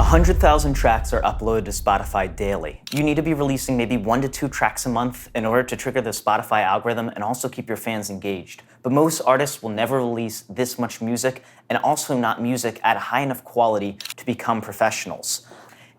100,000 tracks are uploaded to Spotify daily. You need to be releasing maybe 1 to 2 tracks a month in order to trigger the Spotify algorithm and also keep your fans engaged. But most artists will never release this much music, and also not music at a high enough quality to become professionals.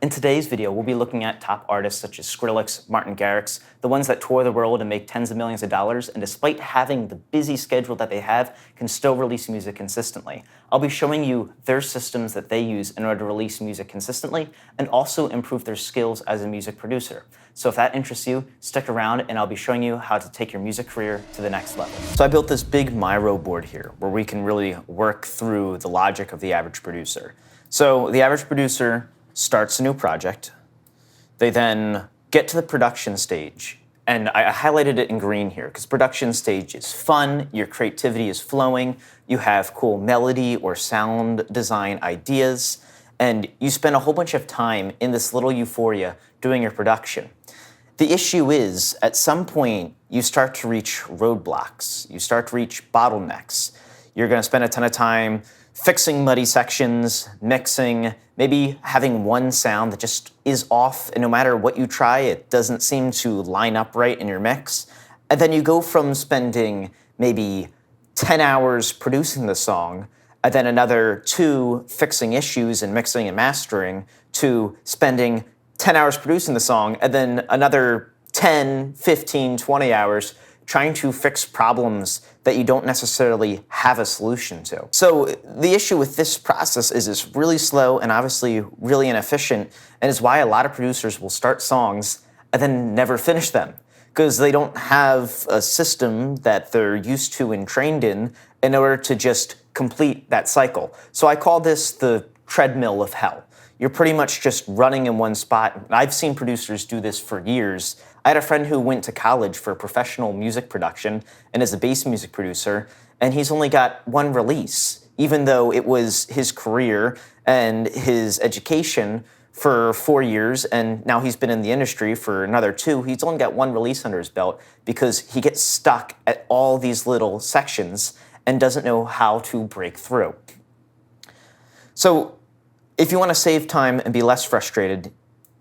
In today's video, we'll be looking at top artists such as Skrillex, Martin Garrix, the ones that tour the world and make tens of millions of dollars, and despite having the busy schedule that they have, can still release music consistently. I'll be showing you their systems that they use in order to release music consistently, and also improve their skills as a music producer. So if that interests you, stick around and I'll be showing you how to take your music career to the next level. So I built this big Miro board here, where we can really work through the logic of the average producer. So the average producer starts a new project. They then get to the production stage. And I highlighted it in green here because production stage is fun, your creativity is flowing, you have cool melody or sound design ideas, and you spend a whole bunch of time in this little euphoria doing your production. The issue is, at some point, you start to reach roadblocks, you start to reach bottlenecks. You're gonna spend a ton of time fixing muddy sections, mixing, maybe having one sound that just is off, and no matter what you try, it doesn't seem to line up right in your mix. And then you go from spending maybe 10 hours producing the song, and then another 2 fixing issues and mixing and mastering, to spending 10 hours producing the song, and then another 10, 15, 20 hours trying to fix problems that you don't necessarily have a solution to. So the issue with this process is it's really slow and obviously really inefficient, and is why a lot of producers will start songs and then never finish them, because they don't have a system that they're used to and trained in order to just complete that cycle. So I call this the treadmill of hell. You're pretty much just running in one spot. I've seen producers do this for years. I had a friend who went to college for professional music production and is a bass music producer, and he's only got 1 release, even though it was his career and his education for 4 years, and now he's been in the industry for another 2. He's only got 1 release under his belt because he gets stuck at all these little sections and doesn't know how to break through. So if you want to save time and be less frustrated,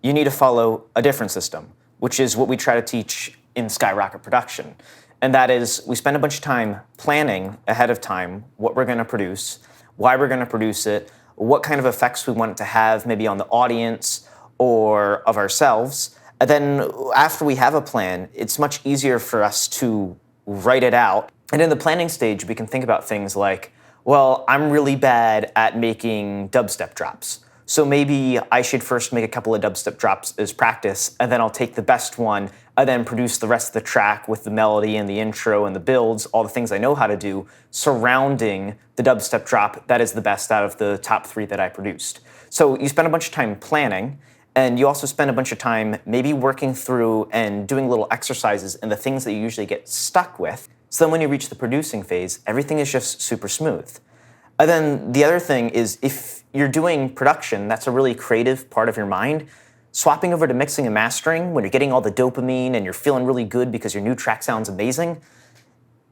you need to follow a different system, which is what we try to teach in Skyrocket Production. And that is, we spend a bunch of time planning ahead of time what we're gonna produce, why we're gonna produce it, what kind of effects we want it to have, maybe on the audience or of ourselves. And then after we have a plan, it's much easier for us to write it out. And in the planning stage, we can think about things like, well, I'm really bad at making dubstep drops, so maybe I should first make a couple of dubstep drops as practice, and then I'll take the best one, and then produce the rest of the track with the melody and the intro and the builds, all the things I know how to do, surrounding the dubstep drop that is the best out of the top 3 that I produced. So you spend a bunch of time planning, and you also spend a bunch of time maybe working through and doing little exercises in the things that you usually get stuck with. So then when you reach the producing phase, everything is just super smooth. And then the other thing is, if you're doing production, that's a really creative part of your mind, swapping over to mixing and mastering when you're getting all the dopamine and you're feeling really good because your new track sounds amazing,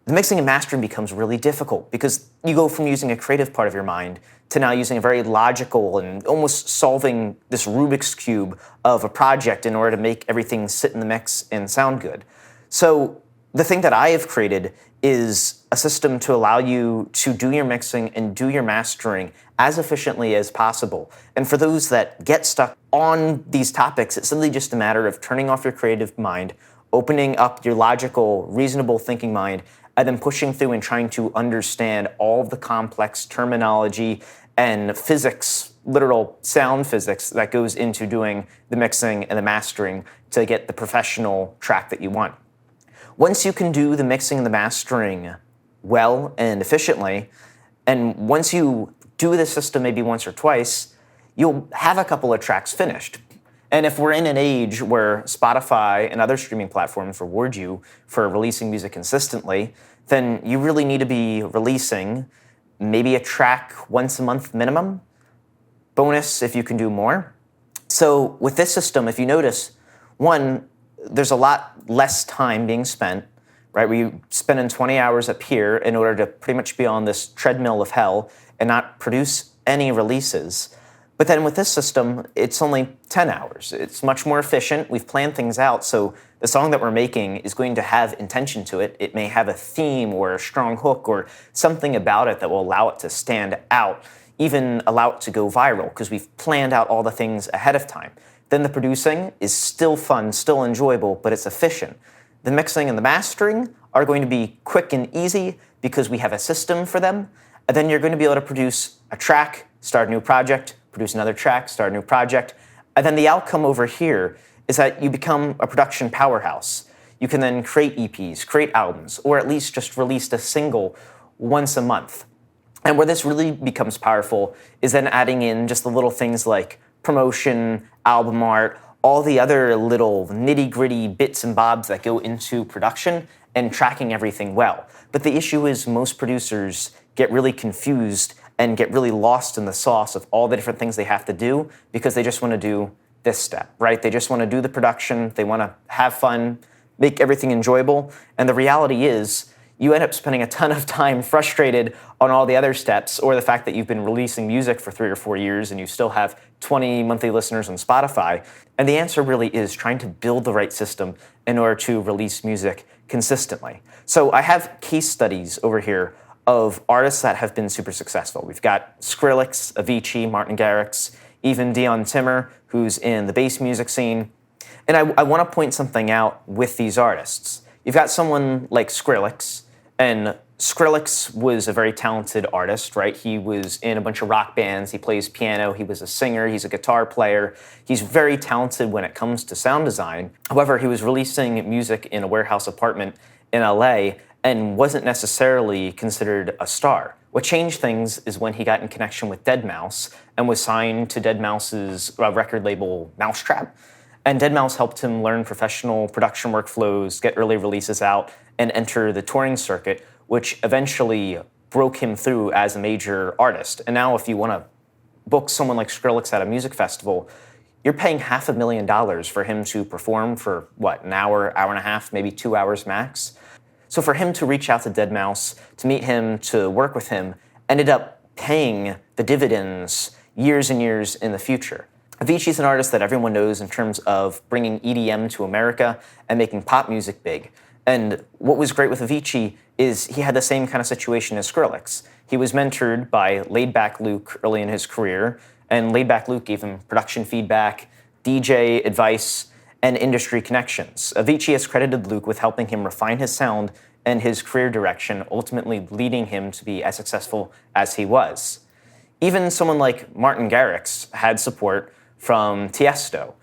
the mixing and mastering becomes really difficult because you go from using a creative part of your mind to now using a very logical and almost solving this Rubik's Cube of a project in order to make everything sit in the mix and sound good. So the thing that I have created is a system to allow you to do your mixing and do your mastering as efficiently as possible. And for those that get stuck on these topics, it's simply just a matter of turning off your creative mind, opening up your logical, reasonable thinking mind, and then pushing through and trying to understand all of the complex terminology and physics, literal sound physics that goes into doing the mixing and the mastering to get the professional track that you want. Once you can do the mixing and the mastering well and efficiently, and once you do the system maybe once or twice, you'll have a couple of tracks finished. And if we're in an age where Spotify and other streaming platforms reward you for releasing music consistently, then you really need to be releasing maybe a track once a month minimum. Bonus if you can do more. So with this system, if you notice, one, there's a lot less time being spent, right? We spending 20 hours up here in order to pretty much be on this treadmill of hell and not produce any releases. But then with this system, it's only 10 hours. It's much more efficient. We've planned things out, so the song that we're making is going to have intention to it. It may have a theme or a strong hook or something about it that will allow it to stand out, even allow it to go viral, because we've planned out all the things ahead of time. Then the producing is still fun, still enjoyable, but it's efficient. The mixing and the mastering are going to be quick and easy because we have a system for them. And then you're going to be able to produce a track, start a new project, produce another track, start a new project. And then the outcome over here is that you become a production powerhouse. You can then create EPs, create albums, or at least just release a single once a month. And where this really becomes powerful is then adding in just the little things like promotion, album art, all the other little nitty-gritty bits and bobs that go into production and tracking everything well. But the issue is most producers get really confused and get really lost in the sauce of all the different things they have to do because they just want to do this step, right? They just want to do the production, they want to have fun, make everything enjoyable, and the reality is you end up spending a ton of time frustrated on all the other steps, or the fact that you've been releasing music for 3 or 4 years and you still have 20 monthly listeners on Spotify. And the answer really is trying to build the right system in order to release music consistently. So I have case studies over here of artists that have been super successful. We've got Skrillex, Avicii, Martin Garrix, even Dion Timmer, who's in the bass music scene. And I want to point something out with these artists. You've got someone like Skrillex, and Skrillex was a very talented artist, right? He was in a bunch of rock bands, he plays piano, he was a singer, he's a guitar player. He's very talented when it comes to sound design. However, he was releasing music in a warehouse apartment in LA and wasn't necessarily considered a star. What changed things is when he got in connection with deadmau5 and was signed to deadmau5's record label Mousetrap. And deadmau5 helped him learn professional production workflows, get early releases out, and enter the touring circuit, which eventually broke him through as a major artist. And now if you want to book someone like Skrillex at a music festival, you're paying $500,000 for him to perform for, an hour, hour and a half, maybe 2 hours max. So for him to reach out to deadmau5, to meet him, to work with him, ended up paying the dividends years and years in the future. Avicii is an artist that everyone knows in terms of bringing EDM to America and making pop music big. And what was great with Avicii is he had the same kind of situation as Skrillex. He was mentored by Laid-Back Luke early in his career, and Laid-Back Luke gave him production feedback, DJ advice, and industry connections. Avicii has credited Luke with helping him refine his sound and his career direction, ultimately leading him to be as successful as he was. Even someone like Martin Garrix had support from Tiesto,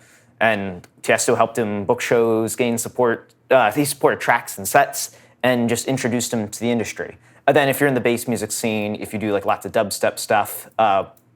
and Tiesto helped him book shows, gain support. He supported tracks and sets, and just introduced him to the industry. And then if you're in the bass music scene, if you do like lots of dubstep stuff,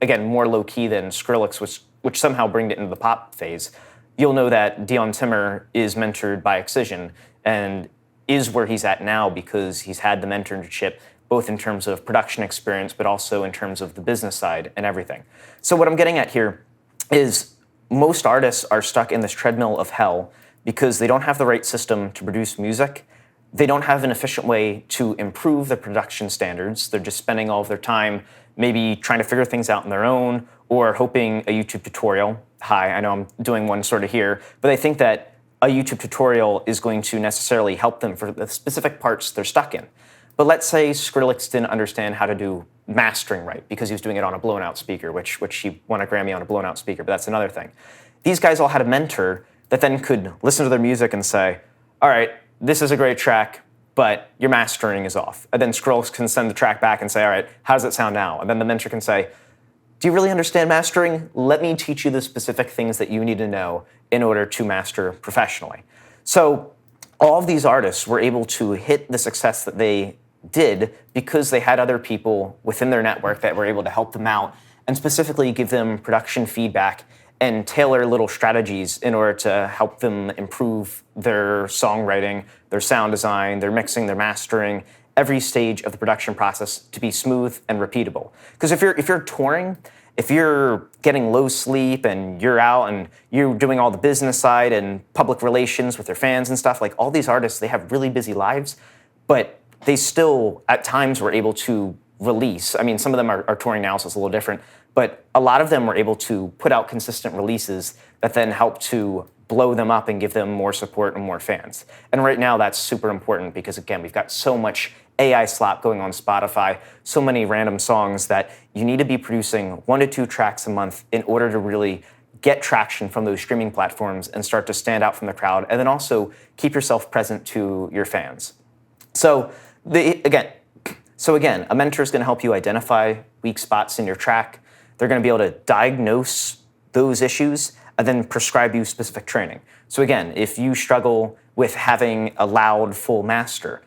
again, more low-key than Skrillex, which somehow bring it into the pop phase, you'll know that Dion Timmer is mentored by Excision and is where he's at now because he's had the mentorship both in terms of production experience, but also in terms of the business side and everything. So what I'm getting at here is most artists are stuck in this treadmill of hell because they don't have the right system to produce music. They don't have an efficient way to improve their production standards. They're just spending all of their time maybe trying to figure things out on their own or hoping a YouTube tutorial. Hi, I know I'm doing one sort of here, but I think that a YouTube tutorial is going to necessarily help them for the specific parts they're stuck in. But let's say Skrillex didn't understand how to do mastering right because he was doing it on a blown out speaker, which he won a Grammy on a blown out speaker, but that's another thing. These guys all had a mentor that then could listen to their music and say, all right, this is a great track, but your mastering is off. And then Skrillex can send the track back and say, all right, how does it sound now? And then the mentor can say, do you really understand mastering? Let me teach you the specific things that you need to know in order to master professionally. So all of these artists were able to hit the success that they did because they had other people within their network that were able to help them out and specifically give them production feedback and tailor little strategies in order to help them improve their songwriting, their sound design, their mixing, their mastering, every stage of the production process to be smooth and repeatable. Because if you're touring, if you're getting low sleep and you're out and you're doing all the business side and public relations with their fans and stuff, like all these artists, they have really busy lives, but they still at times were able to release. I mean, some of them are touring now, so it's a little different, but a lot of them were able to put out consistent releases that then help to blow them up and give them more support and more fans. And right now that's super important because, again, we've got so much AI slop going on Spotify, so many random songs that you need to be producing 1 to 2 tracks a month in order to really get traction from those streaming platforms and start to stand out from the crowd, and then also keep yourself present to your fans. So again, a mentor is going to help you identify weak spots in your track. They're going to be able to diagnose those issues and then prescribe you specific training. So again, if you struggle with having a loud full master,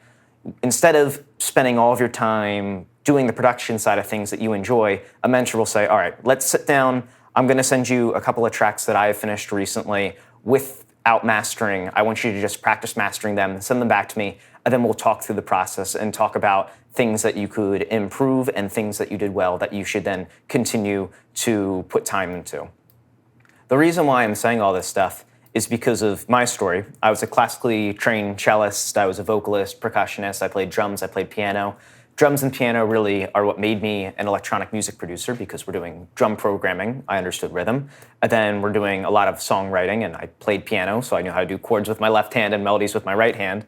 instead of spending all of your time doing the production side of things that you enjoy, a mentor will say, all right, let's sit down. I'm going to send you a couple of tracks that I have finished recently without mastering. I want you to just practice mastering them, send them back to me, and then we'll talk through the process and talk about things that you could improve and things that you did well that you should then continue to put time into. The reason why I'm saying all this stuff is because of my story. I was a classically trained cellist, I was a vocalist, percussionist, I played drums, I played piano. Drums and piano really are what made me an electronic music producer because we're doing drum programming, I understood rhythm, and then we're doing a lot of songwriting, and I played piano, so I knew how to do chords with my left hand and melodies with my right hand.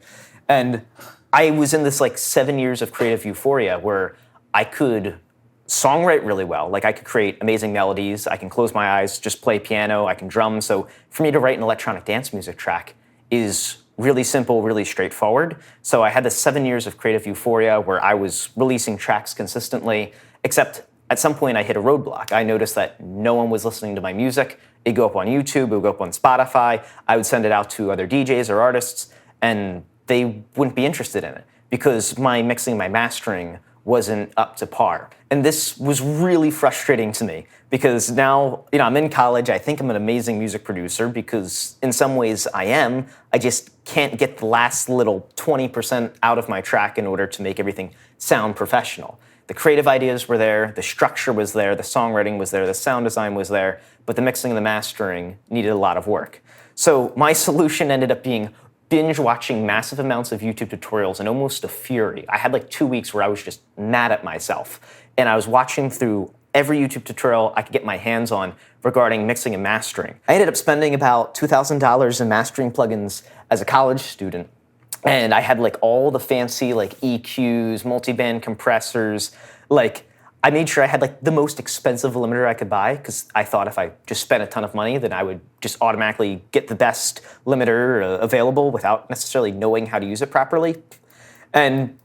And I was in this 7 years of creative euphoria where I could songwrite really well. I could create amazing melodies, I can close my eyes, just play piano, I can drum. So for me to write an electronic dance music track is really simple, really straightforward. So I had this 7 years of creative euphoria where I was releasing tracks consistently, except at some point I hit a roadblock. I noticed that no one was listening to my music. It'd go up on YouTube, it would go up on Spotify. I would send it out to other DJs or artists, and they wouldn't be interested in it because my mixing, my mastering wasn't up to par. And this was really frustrating to me because now, I'm in college. I think I'm an amazing music producer because in some ways I am. I just can't get the last little 20% out of my track in order to make everything sound professional. The creative ideas were there, the structure was there, the songwriting was there, the sound design was there, but the mixing and the mastering needed a lot of work. So my solution ended up being binge watching massive amounts of YouTube tutorials in almost a fury. I had 2 weeks where I was just mad at myself. And I was watching through every YouTube tutorial I could get my hands on regarding mixing and mastering. I ended up spending about $2,000 in mastering plugins as a college student. And I had all the fancy EQs, multiband compressors. I made sure I had the most expensive limiter I could buy because I thought if I just spent a ton of money, then I would just automatically get the best limiter available without necessarily knowing how to use it properly. And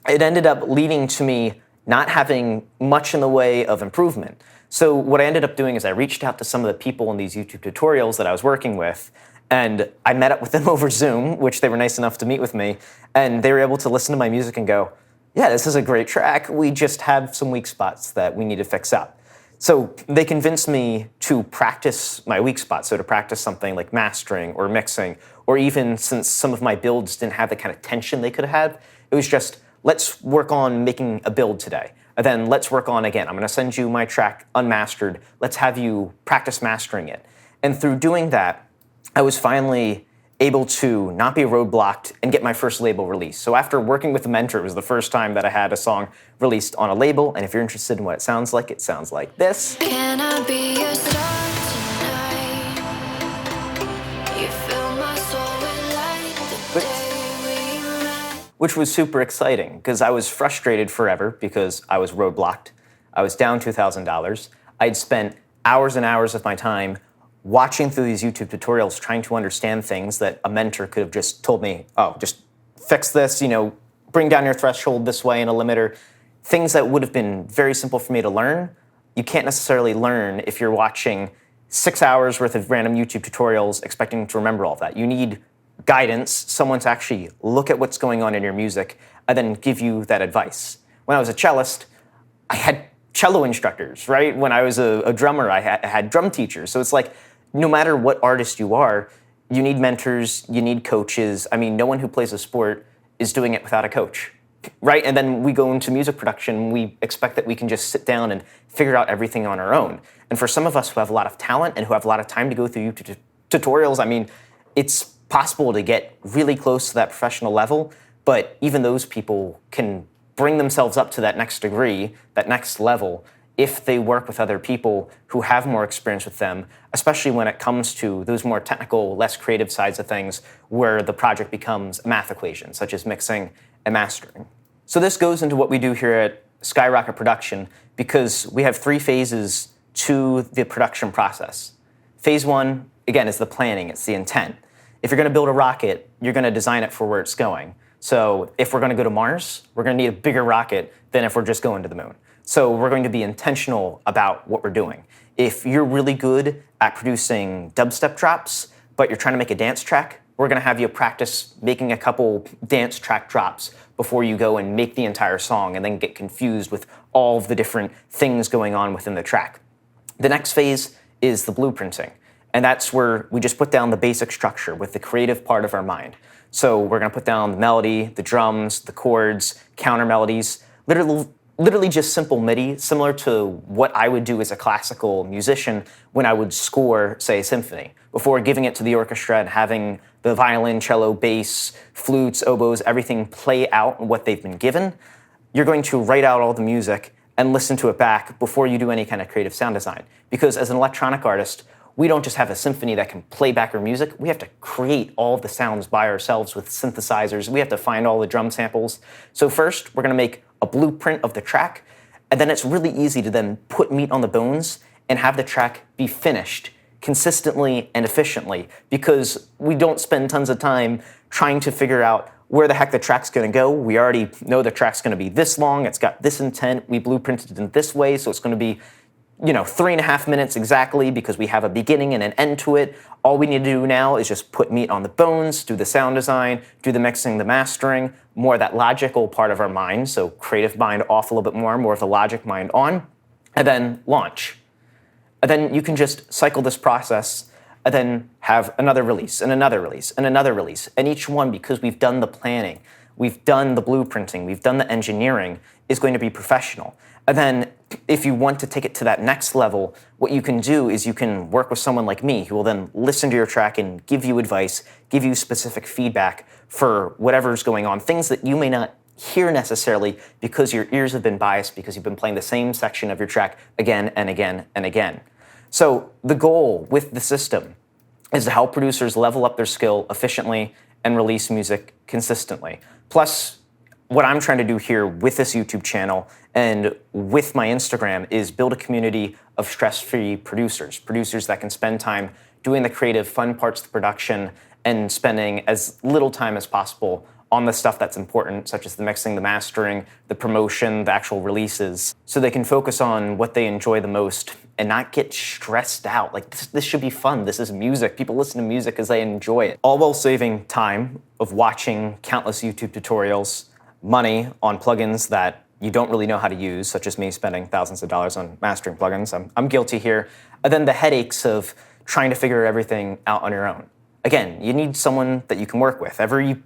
it ended up leading to me not having much in the way of improvement. So what I ended up doing is I reached out to some of the people in these YouTube tutorials that I was working with, and I met up with them over Zoom, which they were nice enough to meet with me, and they were able to listen to my music and go, yeah, this is a great track. We just have some weak spots that we need to fix up. So they convinced me to practice my weak spots, so to practice something like mastering or mixing, or even since some of my builds didn't have the kind of tension they could have, it was just, let's work on making a build today. And then let's work on, again, I'm going to send you my track unmastered. Let's have you practice mastering it. And through doing that, I was finally able to not be roadblocked and get my first label release. So after working with a mentor, it was the first time that I had a song released on a label. And if you're interested in what it sounds like this. Can I be your star tonight? You fill my soul with light the day we met. Which was super exciting because I was frustrated forever because I was roadblocked. I was down $2,000. I'd spent hours and hours of my time watching through these YouTube tutorials, trying to understand things that a mentor could have just told me, oh, just fix this, bring down your threshold this way in a limiter. Things that would have been very simple for me to learn, you can't necessarily learn if you're watching 6 hours worth of random YouTube tutorials expecting to remember all of that. You need guidance, someone to actually look at what's going on in your music and then give you that advice. When I was a cellist, I had cello instructors, right? When I was a drummer, I had drum teachers. So it's no matter what artist you are, you need mentors, you need coaches. I mean, no one who plays a sport is doing it without a coach, right? And then we go into music production, we expect that we can just sit down and figure out everything on our own. And for some of us who have a lot of talent and who have a lot of time to go through YouTube tutorials, I mean, it's possible to get really close to that professional level, but even those people can bring themselves up to that next degree, that next level, if they work with other people who have more experience with them, especially when it comes to those more technical, less creative sides of things where the project becomes a math equation, such as mixing and mastering. So this goes into what we do here at Skyrocket Production because we have 3 phases to the production process. Phase 1, again, is the planning, it's the intent. If you're going to build a rocket, you're going to design it for where it's going. So if we're going to go to Mars, we're going to need a bigger rocket than if we're just going to the moon. So we're going to be intentional about what we're doing. If you're really good at producing dubstep drops, but you're trying to make a dance track, we're going to have you practice making a couple dance track drops before you go and make the entire song and then get confused with all of the different things going on within the track. The next phase is the blueprinting. And that's where we just put down the basic structure with the creative part of our mind. So we're going to put down the melody, the drums, the chords, counter melodies, literally just simple MIDI, similar to what I would do as a classical musician when I would score, say, a symphony, before giving it to the orchestra and having the violin, cello, bass, flutes, oboes, everything play out what they've been given. You're going to write out all the music and listen to it back before you do any kind of creative sound design. Because as an electronic artist, we don't just have a symphony that can play back our music. We have to create all of the sounds by ourselves with synthesizers. We have to find all the drum samples. So first, we're going to make a blueprint of the track, and then it's really easy to then put meat on the bones and have the track be finished consistently and efficiently, because we don't spend tons of time trying to figure out where the heck the track's going to go. We already know the track's going to be this long. It's got this intent. We blueprinted it in this way, so it's going to be 3.5 minutes exactly because we have a beginning and an end to it. All we need to do now is just put meat on the bones, do the sound design, do the mixing, the mastering, more of that logical part of our mind, so creative mind off a little bit more of the logic mind on, and then launch. And then you can just cycle this process and then have another release and another release and another release. And each one, because we've done the planning, we've done the blueprinting, we've done the engineering, is going to be professional. And then if you want to take it to that next level, what you can do is you can work with someone like me who will then listen to your track and give you advice, give you specific feedback for whatever's going on, things that you may not hear necessarily because your ears have been biased because you've been playing the same section of your track again and again and again. So the goal with the system is to help producers level up their skill efficiently and release music consistently. Plus, what I'm trying to do here with this YouTube channel and with my Instagram is build a community of stress-free producers that can spend time doing the creative, fun parts of the production and spending as little time as possible on the stuff that's important, such as the mixing, the mastering, the promotion, the actual releases, so they can focus on what they enjoy the most and not get stressed out. Like, this should be fun. This is music. People listen to music because they enjoy it. All while saving time of watching countless YouTube tutorials, money on plugins that you don't really know how to use, such as me spending thousands of dollars on mastering plugins. I'm guilty here. And then the headaches of trying to figure everything out on your own. Again, you need someone that you can work with. Every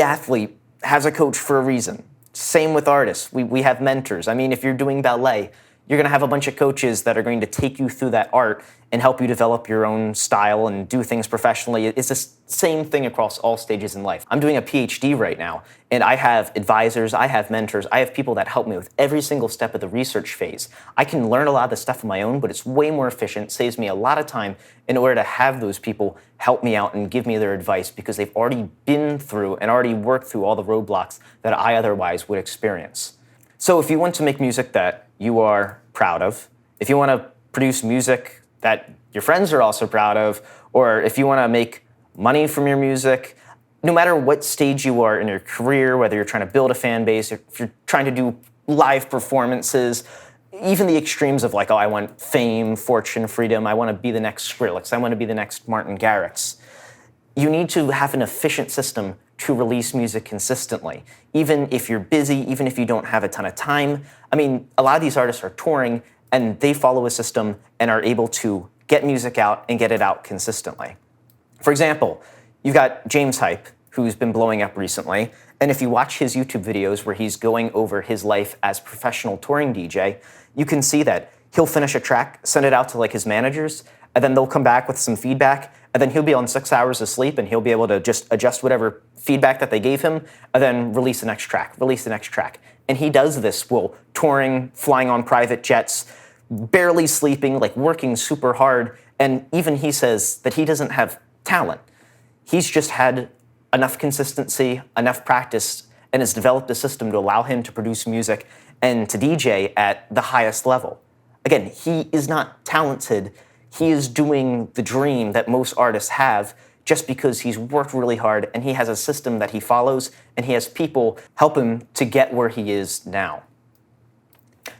athlete has a coach for a reason. Same with artists. We have mentors. I mean, if you're doing ballet, you're going to have a bunch of coaches that are going to take you through that art and help you develop your own style and do things professionally. It's the same thing across all stages in life. I'm doing a PhD right now, and I have advisors, I have mentors, I have people that help me with every single step of the research phase. I can learn a lot of the stuff on my own, but it's way more efficient, saves me a lot of time in order to have those people help me out and give me their advice because they've already been through and already worked through all the roadblocks that I otherwise would experience. So if you want to make music that you are proud of, if you want to produce music that your friends are also proud of, or if you want to make money from your music, no matter what stage you are in your career, whether you're trying to build a fan base, if you're trying to do live performances, even the extremes of like, oh, I want fame, fortune, freedom, I want to be the next Skrillex, I want to be the next Martin Garrix. You need to have an efficient system to release music consistently. Even if you're busy, even if you don't have a ton of time. I mean, a lot of these artists are touring and they follow a system and are able to get music out and get it out consistently. For example, you've got James Hype, who's been blowing up recently, and if you watch his YouTube videos where he's going over his life as a professional touring DJ, you can see that he'll finish a track, send it out to like his managers, and then they'll come back with some feedback, and then he'll be on 6 hours of sleep, and he'll be able to just adjust whatever feedback that they gave him, and then release the next track, And he does this while touring, flying on private jets, barely sleeping, like working super hard. And even he says that he doesn't have talent. He's just had enough consistency, enough practice, and has developed a system to allow him to produce music and to DJ at the highest level. Again, he is not talented. He is doing the dream that most artists have just because he's worked really hard and he has a system that he follows and he has people help him to get where he is now.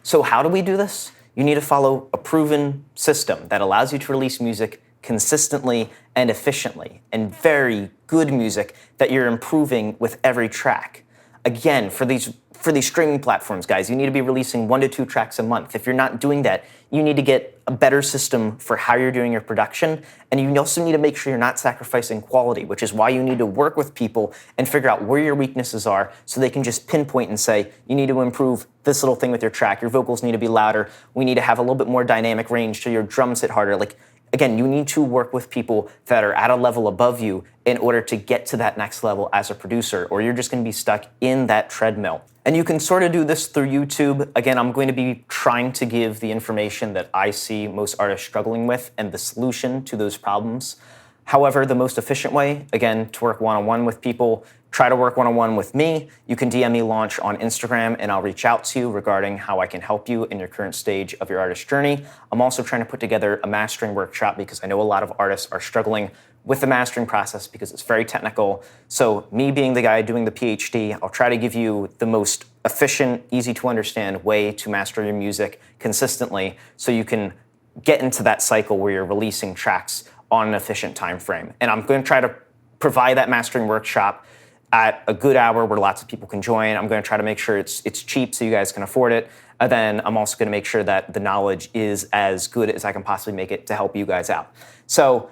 So how do we do this? You need to follow a proven system that allows you to release music consistently and efficiently, and very good music that you're improving with every track. Again, for these streaming platforms, guys, you need to be releasing 1 to 2 tracks a month. If you're not doing that, you need to get a better system for how you're doing your production, and you also need to make sure you're not sacrificing quality, which is why you need to work with people and figure out where your weaknesses are so they can just pinpoint and say, you need to improve this little thing with your track, your vocals need to be louder, we need to have a little bit more dynamic range so your drums hit harder. Like, again, you need to work with people that are at a level above you in order to get to that next level as a producer, or you're just going to be stuck in that treadmill. And you can sort of do this through YouTube. Again, I'm going to be trying to give the information that I see most artists struggling with and the solution to those problems. However, the most efficient way, again, to work one-on-one with people, try to work one-on-one with me. You can DM me Launch on Instagram and I'll reach out to you regarding how I can help you in your current stage of your artist journey. I'm also trying to put together a mastering workshop because I know a lot of artists are struggling with the mastering process because it's very technical. So me being the guy doing the PhD, I'll try to give you the most efficient, easy to understand way to master your music consistently so you can get into that cycle where you're releasing tracks on an efficient time frame. And I'm going to try to provide that mastering workshop at a good hour where lots of people can join. I'm going to try to make sure it's cheap so you guys can afford it. And then I'm also going to make sure that the knowledge is as good as I can possibly make it to help you guys out. So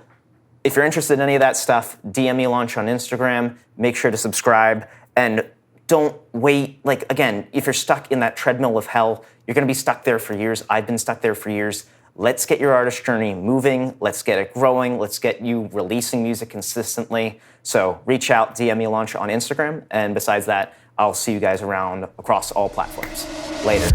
if you're interested in any of that stuff, DM me Launch on Instagram. Make sure to subscribe and don't wait. Like, again, if you're stuck in that treadmill of hell, you're going to be stuck there for years. I've been stuck there for years. Let's get your artist journey moving. Let's get it growing. Let's get you releasing music consistently. So reach out, DM me Launch on Instagram. And besides that, I'll see you guys around across all platforms. Later.